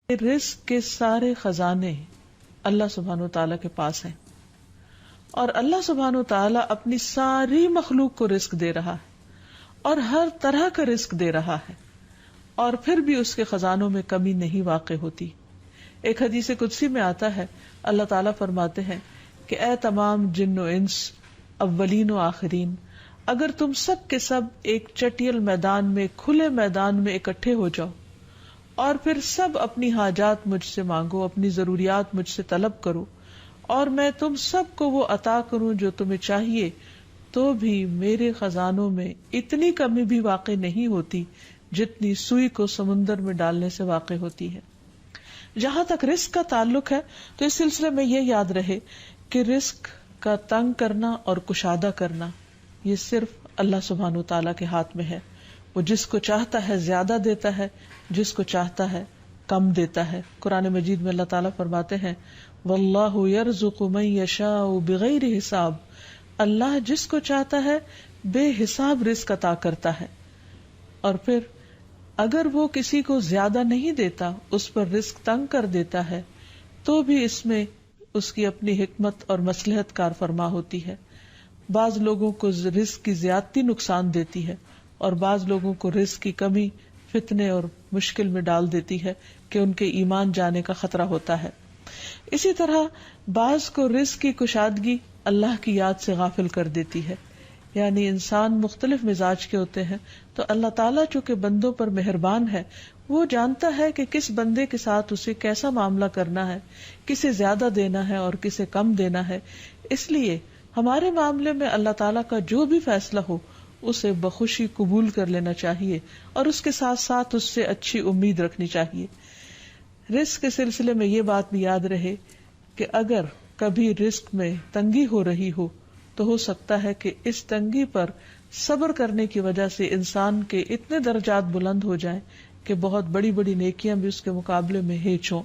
رزق کے سارے خزانے اللہ سبحانہ وتعالیٰ کے پاس ہیں، اور اللہ سبحانہ وتعالیٰ اپنی ساری مخلوق کو رزق دے رہا ہے اور ہر طرح کا رزق دے رہا ہے، اور پھر بھی اس کے خزانوں میں کمی نہیں واقع ہوتی. ایک حدیث قدسی میں آتا ہے، اللہ تعالیٰ فرماتے ہیں کہ اے تمام جن و انس، اولین و آخرین، اگر تم سب کے سب ایک چٹیل میدان میں، کھلے میدان میں اکٹھے ہو جاؤ اور پھر سب اپنی حاجات مجھ سے مانگو، اپنی ضروریات مجھ سے طلب کرو، اور میں تم سب کو وہ عطا کروں جو تمہیں چاہیے، تو بھی میرے خزانوں میں اتنی کمی بھی واقع نہیں ہوتی جتنی سوئی کو سمندر میں ڈالنے سے واقع ہوتی ہے. جہاں تک رزق کا تعلق ہے تو اس سلسلے میں یہ یاد رہے کہ رزق کا تنگ کرنا اور کشادہ کرنا یہ صرف اللہ سبحانہ وتعالیٰ کے ہاتھ میں ہے. وہ جس کو چاہتا ہے زیادہ دیتا ہے، جس کو چاہتا ہے کم دیتا ہے. قرآن مجید میں اللہ تعالیٰ فرماتے ہیں واللہ یرزق من یشاء بغیر حساب، اللہ جس کو چاہتا ہے بے حساب رزق عطا کرتا ہے. اور پھر اگر وہ کسی کو زیادہ نہیں دیتا، اس پر رزق تنگ کر دیتا ہے، تو بھی اس میں اس کی اپنی حکمت اور مصلحت کار فرما ہوتی ہے. بعض لوگوں کو رزق کی زیادتی نقصان دیتی ہے، اور بعض لوگوں کو رزق کی کمی فتنے اور مشکل میں ڈال دیتی ہے کہ ان کے ایمان جانے کا خطرہ ہوتا ہے. اسی طرح بعض کو رزق کی کشادگی اللہ کی یاد سے غافل کر دیتی ہے. یعنی انسان مختلف مزاج کے ہوتے ہیں، تو اللہ تعالیٰ چونکہ بندوں پر مہربان ہے، وہ جانتا ہے کہ کس بندے کے ساتھ اسے کیسا معاملہ کرنا ہے، کسے زیادہ دینا ہے اور کسے کم دینا ہے. اس لیے ہمارے معاملے میں اللہ تعالیٰ کا جو بھی فیصلہ ہو اسے بخوشی قبول کر لینا چاہیے، اور اس کے ساتھ ساتھ اس سے اچھی امید رکھنی چاہیے. رزق کے سلسلے میں یہ بات بھی یاد رہے کہ اگر کبھی رزق میں تنگی ہو رہی ہو تو ہو سکتا ہے کہ اس تنگی پر صبر کرنے کی وجہ سے انسان کے اتنے درجات بلند ہو جائیں کہ بہت بڑی بڑی نیکیاں بھی اس کے مقابلے میں ہیچ ہوں.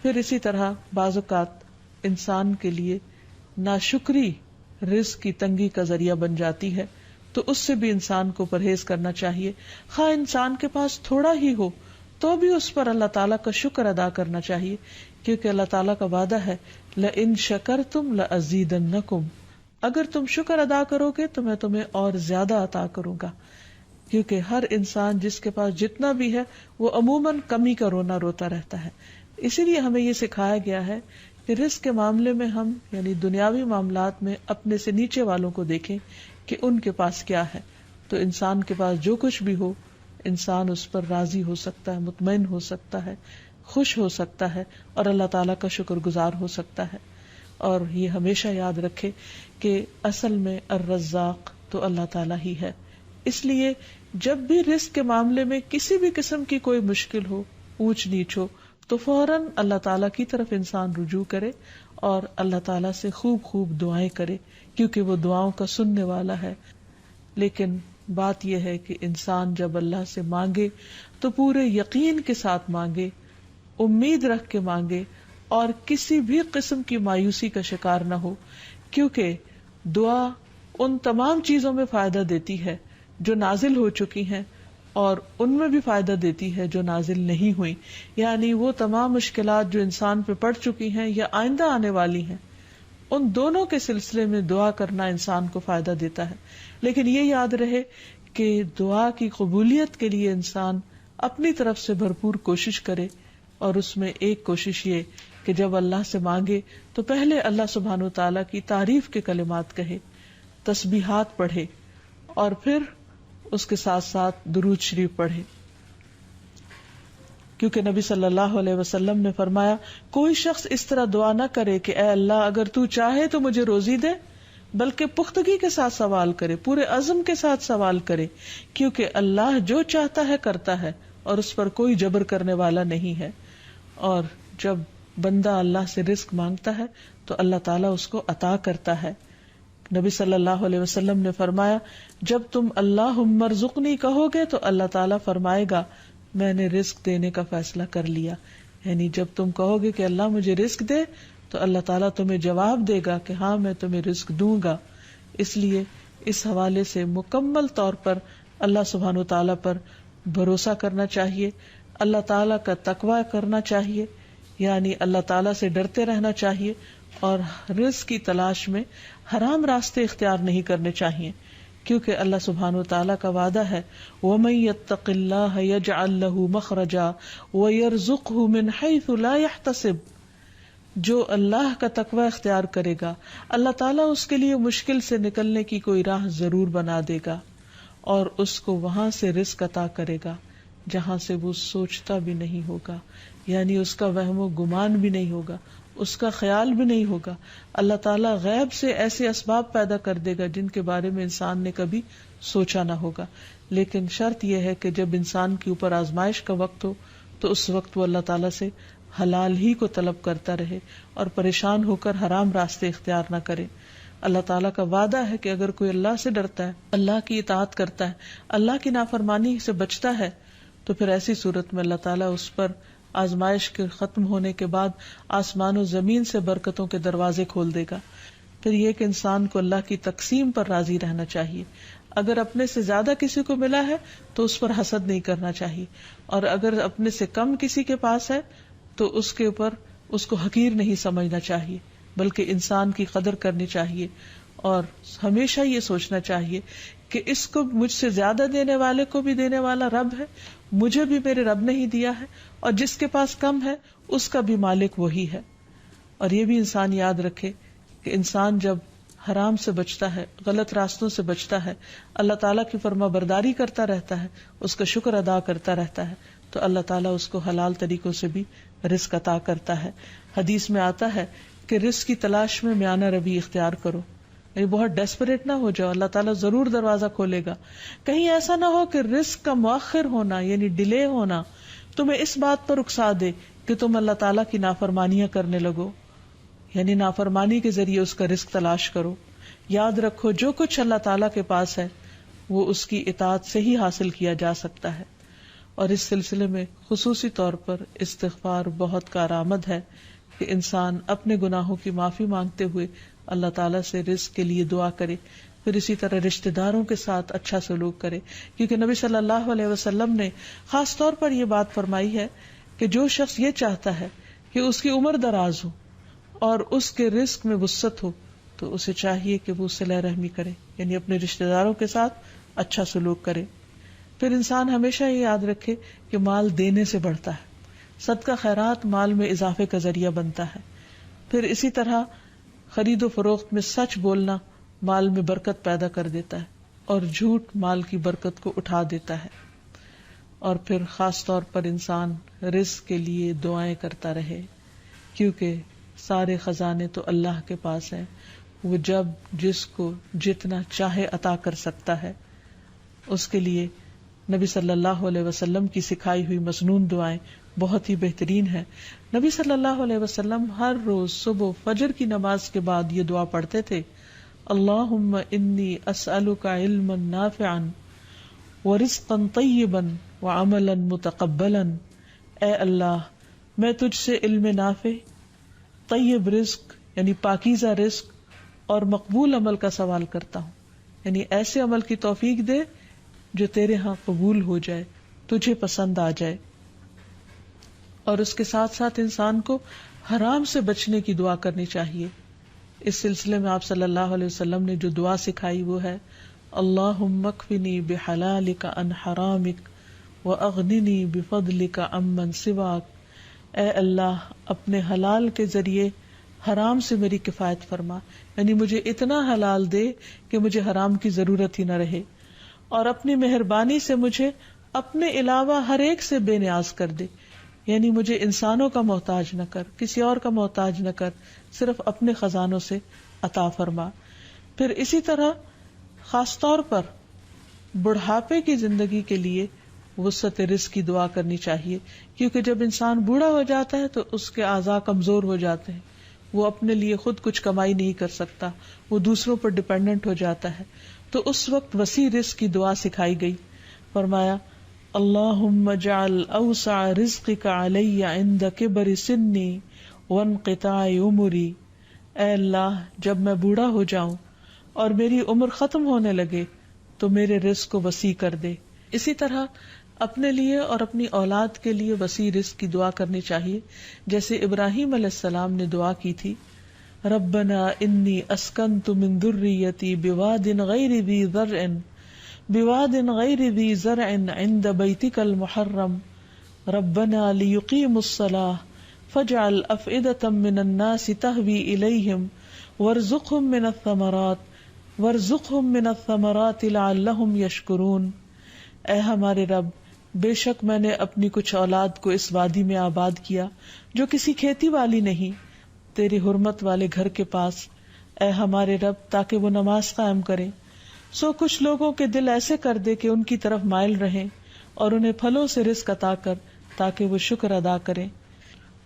پھر اسی طرح بعض اوقات انسان کے لیے ناشکری رزق کی تنگی کا ذریعہ بن جاتی ہے، تو اس سے بھی انسان کو پرہیز کرنا چاہیے. خواہ انسان کے پاس تھوڑا ہی ہو تو بھی اس پر اللہ تعالیٰ کا شکر ادا کرنا چاہیے، کیونکہ اللہ تعالیٰ کا وعدہ ہے لَإِن شَكَرْتُمْ لَأَزِيدَنَّكُمْ، اگر تم شکر ادا کرو گے تو میں تمہیں اور زیادہ عطا کروں گا. کیونکہ ہر انسان جس کے پاس جتنا بھی ہے وہ عموماً کمی کا رونا روتا رہتا ہے. اسی لیے ہمیں یہ سکھایا گیا ہے کہ رزق کے معاملے میں ہم یعنی دنیاوی معاملات میں اپنے سے نیچے والوں کو دیکھیں کہ ان کے پاس کیا ہے. تو انسان کے پاس جو کچھ بھی ہو، انسان اس پر راضی ہو سکتا ہے، مطمئن ہو سکتا ہے، خوش ہو سکتا ہے اور اللہ تعالیٰ کا شکر گزار ہو سکتا ہے. اور یہ ہمیشہ یاد رکھے کہ اصل میں الرزاق تو اللہ تعالیٰ ہی ہے. اس لیے جب بھی رزق کے معاملے میں کسی بھی قسم کی کوئی مشکل ہو، اونچ نیچ ہو، تو فوراً اللہ تعالیٰ کی طرف انسان رجوع کرے اور اللہ تعالیٰ سے خوب خوب دعائیں کرے، کیونکہ وہ دعاؤں کا سننے والا ہے. لیکن بات یہ ہے کہ انسان جب اللہ سے مانگے تو پورے یقین کے ساتھ مانگے، امید رکھ کے مانگے، اور کسی بھی قسم کی مایوسی کا شکار نہ ہو، کیونکہ دعا ان تمام چیزوں میں فائدہ دیتی ہے جو نازل ہو چکی ہیں، اور ان میں بھی فائدہ دیتی ہے جو نازل نہیں ہوئی. یعنی وہ تمام مشکلات جو انسان پہ پڑ چکی ہیں یا آئندہ آنے والی ہیں، ان دونوں کے سلسلے میں دعا کرنا انسان کو فائدہ دیتا ہے. لیکن یہ یاد رہے کہ دعا کی قبولیت کے لیے انسان اپنی طرف سے بھرپور کوشش کرے، اور اس میں ایک کوشش یہ کہ جب اللہ سے مانگے تو پہلے اللہ سبحانہ وتعالیٰ کی تعریف کے کلمات کہے، تسبیحات پڑھے، اور پھر اس کے ساتھ ساتھ درود شریف پڑھے. کیونکہ نبی صلی اللہ علیہ وسلم نے فرمایا کوئی شخص اس طرح دعا نہ کرے کہ اے اللہ اگر تو چاہے تو مجھے روزی دے، بلکہ پختگی کے ساتھ سوال کرے، پورے عزم کے ساتھ سوال کرے، کیونکہ اللہ جو چاہتا ہے کرتا ہے اور اس پر کوئی جبر کرنے والا نہیں ہے. اور جب بندہ اللہ سے رزق مانگتا ہے تو اللہ تعالیٰ اس کو عطا کرتا ہے. نبی صلی اللہ علیہ وسلم نے فرمایا جب تم اللہم ارزقنی کہو گے تو اللہ تعالیٰ فرمائے گا میں نے رزق دینے کا فیصلہ کر لیا. یعنی جب تم کہو گے کہ اللہ مجھے رزق دے تو اللہ تعالیٰ تمہیں جواب دے گا کہ ہاں میں تمہیں رزق دوں گا. اس لیے اس حوالے سے مکمل طور پر اللہ سبحانہ وتعالیٰ پر بھروسہ کرنا چاہیے، اللہ تعالیٰ کا تقوی کرنا چاہیے، یعنی اللہ تعالیٰ سے ڈرتے رہنا چاہیے، اور رزق کی تلاش میں حرام راستے اختیار نہیں کرنے چاہیے، کیونکہ اللہ سبحانہ وتعالیٰ کا وعدہ ہے وَمَن يَتَّقِ اللَّهَ يَجْعَل لَّهُ مَخْرَجًا وَيَرْزُقْهُ مِنْ حَيْثُ لَا يَحْتَسِبُ، جو اللہ کا تقوی اختیار کرے گا اللہ تعالیٰ اس کے لیے مشکل سے نکلنے کی کوئی راہ ضرور بنا دے گا، اور اس کو وہاں سے رزق عطا کرے گا جہاں سے وہ سوچتا بھی نہیں ہوگا، یعنی اس کا وہم و گمان بھی نہیں ہوگا، اس کا خیال بھی نہیں ہوگا۔ اللہ تعالیٰ غیب سے ایسے اسباب پیدا کر دے گا جن کے بارے میں انسان نے کبھی سوچا نہ ہوگا، لیکن شرط یہ ہے کہ جب انسان کے اوپر آزمائش کا وقت ہو تو اس وقت وہ اللہ تعالیٰ سے حلال ہی کو طلب کرتا رہے اور پریشان ہو کر حرام راستے اختیار نہ کرے۔ اللہ تعالیٰ کا وعدہ ہے کہ اگر کوئی اللہ سے ڈرتا ہے، اللہ کی اطاعت کرتا ہے، اللہ کی نافرمانی سے بچتا ہے، تو پھر ایسی صورت میں اللہ تعالیٰ اس پر آزمائش کے ختم ہونے کے بعد آسمان و زمین سے برکتوں کے دروازے کھول دے گا۔ پھر یہ کہ انسان کو اللہ کی تقسیم پر راضی رہنا چاہیے، اگر اپنے سے زیادہ کسی کو ملا ہے تو اس پر حسد نہیں کرنا چاہیے، اور اگر اپنے سے کم کسی کے پاس ہے تو اس کے اوپر اس کو حقیر نہیں سمجھنا چاہیے، بلکہ انسان کی قدر کرنی چاہیے، اور ہمیشہ یہ سوچنا چاہیے کہ اس کو مجھ سے زیادہ دینے والے کو بھی دینے والا رب ہے، مجھے بھی میرے رب نے ہی دیا ہے، اور جس کے پاس کم ہے اس کا بھی مالک وہی ہے۔ اور یہ بھی انسان یاد رکھے کہ انسان جب حرام سے بچتا ہے، غلط راستوں سے بچتا ہے، اللہ تعالیٰ کی فرما برداری کرتا رہتا ہے، اس کا شکر ادا کرتا رہتا ہے، تو اللہ تعالیٰ اس کو حلال طریقوں سے بھی رزق عطا کرتا ہے۔ حدیث میں آتا ہے کہ رزق کی تلاش میں میانہ روی اختیار کرو، یعنی بہت ڈیسپریٹ نہ ہو جاؤ، اللہ تعالیٰ ضرور دروازہ کھولے گا۔ کہیں ایسا نہ ہو کہ رزق کا مؤخر ہونا یعنی ڈیلے ہونا تمہیں اس بات پر اکسا دے کہ تم اللہ تعالیٰ کی نافرمانیاں کرنے لگو، یعنی نافرمانی کے ذریعے اس کا رزق تلاش کرو۔ یاد رکھو جو کچھ اللہ تعالیٰ کے پاس ہے وہ اس کی اطاعت سے ہی حاصل کیا جا سکتا ہے، اور اس سلسلے میں خصوصی طور پر استغفار بہت کارآمد ہے کہ انسان اپنے گناہوں کی معافی مانگتے ہوئے اللہ تعالیٰ سے رزق کے لیے دعا کرے، پھر اسی طرح رشتہ داروں کے ساتھ اچھا سلوک کرے، کیونکہ نبی صلی اللہ علیہ وسلم نے خاص طور پر یہ بات فرمائی ہے کہ جو شخص یہ چاہتا ہے کہ اس کی عمر دراز ہو اور اس کے رزق میں وسعت ہو تو اسے چاہیے کہ وہ صلہ رحمی کرے، یعنی اپنے رشتہ داروں کے ساتھ اچھا سلوک کرے۔ پھر انسان ہمیشہ یہ یاد رکھے کہ مال دینے سے بڑھتا ہے، صدقہ خیرات مال میں اضافے کا ذریعہ بنتا ہے۔ پھر اسی طرح خرید و فروخت میں سچ بولنا مال میں برکت پیدا کر دیتا ہے، اور جھوٹ مال کی برکت کو اٹھا دیتا ہے۔ اور پھر خاص طور پر انسان رزق کے لیے دعائیں کرتا رہے، کیونکہ سارے خزانے تو اللہ کے پاس ہیں، وہ جب جس کو جتنا چاہے عطا کر سکتا ہے۔ اس کے لیے نبی صلی اللہ علیہ وسلم کی سکھائی ہوئی مسنون دعائیں بہت ہی بہترین ہیں۔ نبی صلی اللہ علیہ وسلم ہر روز صبح فجر کی نماز کے بعد یہ دعا پڑھتے تھے، اللہم انی اسألک علما نافعا ورزقا طیبا وعملا متقبلا، اے اللہ میں تجھ سے علم نافع، طیب رزق یعنی پاکیزہ رزق اور مقبول عمل کا سوال کرتا ہوں، یعنی ایسے عمل کی توفیق دے جو تیرے ہاں قبول ہو جائے، تجھے پسند آ جائے۔ اور اس کے ساتھ ساتھ انسان کو حرام سے بچنے کی دعا کرنی چاہیے۔ اس سلسلے میں آپ صلی اللہ علیہ وسلم نے جو دعا سکھائی وہ ہے اللہم اکفنی بحلالک عن حرامک واغننی بفضلک عمن سواک، اے اللہ اپنے حلال کے ذریعے حرام سے میری کفایت فرما، یعنی مجھے اتنا حلال دے کہ مجھے حرام کی ضرورت ہی نہ رہے، اور اپنی مہربانی سے مجھے اپنے علاوہ ہر ایک سے بے نیاز کر دے، یعنی مجھے انسانوں کا محتاج نہ کر، کسی اور کا محتاج نہ کر، صرف اپنے خزانوں سے عطا فرما۔ پھر اسی طرح خاص طور پر بڑھاپے کی زندگی کے لیے وسعت رزق کی دعا کرنی چاہیے، کیونکہ جب انسان بوڑھا ہو جاتا ہے تو اس کے اعضاء کمزور ہو جاتے ہیں، وہ اپنے لیے خود کچھ کمائی نہیں کر سکتا، وہ دوسروں پر ڈیپینڈنٹ ہو جاتا ہے، تو اس وقت وسیع رزق کی دعا سکھائی گئی۔ فرمایا اللہم اجعل اوسع رزقک علی عند کبر سنی وانقطاع عمری، اے اللہ جب میں بوڑھا ہو جاؤں اور میری عمر ختم ہونے لگے تو میرے رزق کو وسیع کر دے۔ اسی طرح اپنے لیے اور اپنی اولاد کے لیے وسیع رزق کی دعا کرنی چاہیے، جیسے ابراہیم علیہ السلام نے دعا کی تھی، ربنا انی اسکنت من ذریتی بواد غیر ذی زرع عند بیتک المحرم ربنا لیقیموا الصلاة فاجعل افئدة من الناس تهوی الیہم وارزقهم من الثمرات لعلهم یشکرون۔ اے ہمارے رب، بے شک میں نے اپنی کچھ اولاد کو اس وادی میں آباد کیا جو کسی کھیتی والی نہیں، تیری حرمت والے گھر کے پاس، اے ہمارے رب، تاکہ وہ نماز قائم کریں۔ سو کچھ لوگوں کے دل ایسے کر دے کہ ان کی طرف مائل رہیں، اور انہیں پھلوں سے رزق عطا کر تاکہ وہ شکر ادا کریں۔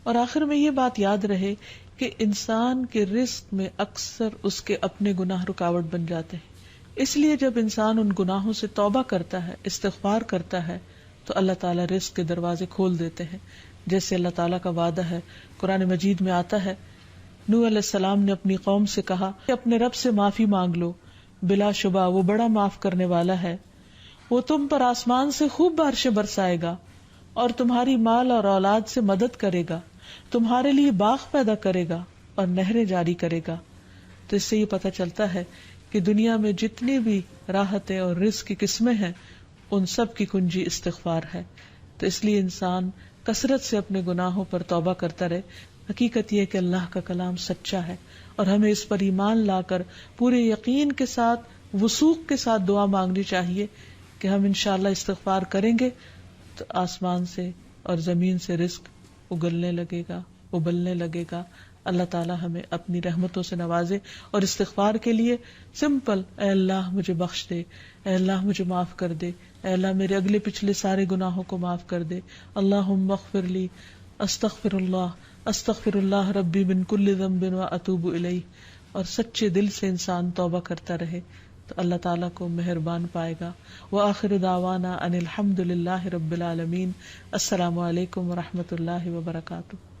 اور آخر میں یہ بات یاد رہے کہ انسان کے رزق میں اکثر اس کے اپنے گناہ رکاوٹ بن جاتے ہیں، اس لیے جب انسان ان گناہوں سے توبہ کرتا ہے، استغفار کرتا ہے، تو اللہ تعالیٰ رزق کے دروازے کھول دیتے ہیں، جیسے اللہ تعالیٰ کا وعدہ ہے۔ قرآن مجید میں آتا ہے، نوح علیہ السلام نے اپنی قوم سے کہا کہ اپنے رب سے معافی مانگ لو، بلا شبہ وہ بڑا معاف کرنے والا ہے، وہ تم پر آسمان سے خوب بارشیں برسائے گا اور تمہاری مال اور اولاد سے مدد کرے گا، تمہارے لیے باغ پیدا کرے گا اور نہریں جاری کرے گا۔ تو اس سے یہ پتہ چلتا ہے کہ دنیا میں جتنی بھی راحتیں اور رزق کی قسمیں ہیں، ان سب کی کنجی استغفار ہے۔ تو اس لیے انسان کثرت سے اپنے گناہوں پر توبہ کرتا رہے۔ حقیقت یہ کہ اللہ کا کلام سچا ہے، اور ہمیں اس پر ایمان لا کر پورے یقین کے ساتھ، وثوق کے ساتھ دعا مانگنی چاہیے کہ ہم انشاءاللہ استغفار کریں گے تو آسمان سے اور زمین سے رزق اگلنے لگے گا، ابلنے لگے گا۔ اللہ تعالیٰ ہمیں اپنی رحمتوں سے نوازے۔ اور استغفار کے لیے سمپل، اے اللہ مجھے بخش دے، اے اللہ مجھے معاف کر دے، اے اللہ میرے اگلے پچھلے سارے گناہوں کو معاف کر دے، اللہم اغفر لی، استغفر اللہ ربی من کل ذنب واتوب الیہ۔ اور سچے دل سے انسان توبہ کرتا رہے تو اللہ تعالیٰ کو مہربان پائے گا۔ وآخر دعوانا ان الحمد للہ رب العالمین۔ السلام علیکم ورحمۃ اللہ وبرکاتہ۔